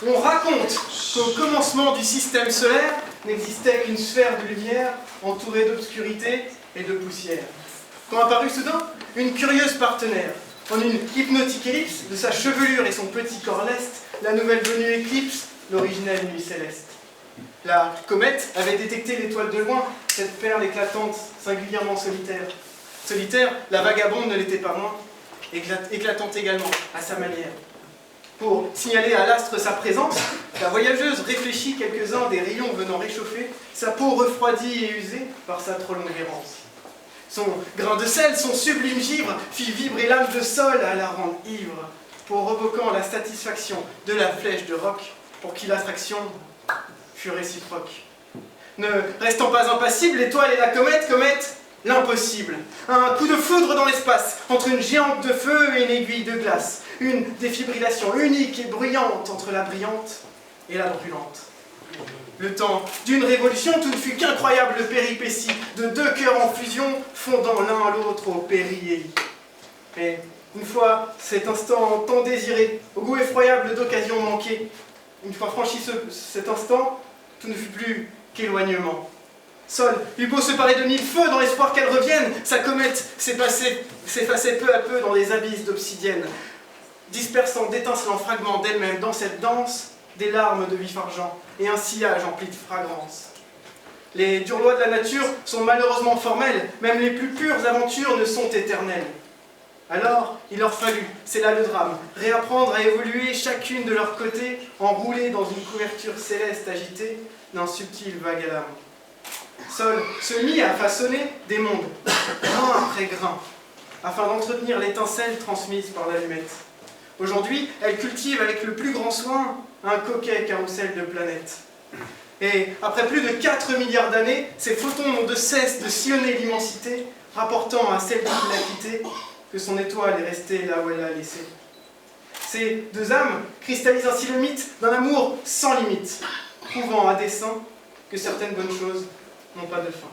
On raconte qu'au commencement du système solaire n'existait qu'une sphère de lumière entourée d'obscurité et de poussière. Quand apparut soudain une curieuse partenaire, en une hypnotique ellipse de sa chevelure et son petit corps leste, la nouvelle venue éclipse l'originelle nuit céleste. La comète avait détecté l'étoile de loin, cette perle éclatante, singulièrement solitaire. Solitaire, la vagabonde ne l'était pas moins, éclatante également, à sa manière. Pour signaler à l'astre sa présence, la voyageuse réfléchit quelques-uns des rayons venant réchauffer sa peau refroidie et usée par sa trop longue errance. Son grain de sel, son sublime givre, fit vibrer l'âme de sol à la rendre ivre, pour revoquant la satisfaction de la flèche de roc, pour qui l'attraction fut réciproque. Ne restant pas impassible, l'étoile et la comète commettent l'impossible. Un coup de foudre dans l'espace, entre une géante de feu et une aiguille de glace. Une défibrillation unique et bruyante entre la brillante et la brûlante. Le temps d'une révolution, tout ne fut qu'incroyable péripétie de deux cœurs en fusion, fondant l'un à l'autre au périhélie. Mais une fois cet instant tant désiré, au goût effroyable d'occasion manquée, une fois franchi cet instant, tout ne fut plus qu'éloignement. Sol eut beau se parer de mille feux dans l'espoir qu'elle revienne, sa comète s'effaçait peu à peu dans des abysses d'obsidienne, dispersant d'étincelants fragments d'elle-même dans cette danse des larmes de vif argent et un sillage empli de fragrance. Les dures lois de la nature sont malheureusement formelles, même les plus pures aventures ne sont éternelles. Alors, il leur fallut, c'est là le drame, réapprendre à évoluer chacune de leur côté, enroulées dans une couverture céleste agitée d'un subtil vague à l'âme. Sol se mit à façonner des mondes, grain après grain, afin d'entretenir l'étincelle transmise par l'allumette. Aujourd'hui, elle cultive avec le plus grand soin un coquet carrousel de planètes. Et après plus de 4 milliards d'années, ces photons n'ont de cesse de sillonner l'immensité, rapportant à celle qui l'a quittée que son étoile est restée là où elle l'a laissée. Ces deux âmes cristallisent ainsi le mythe d'un amour sans limite, prouvant à dessein que certaines bonnes choses n'ont pas de fin.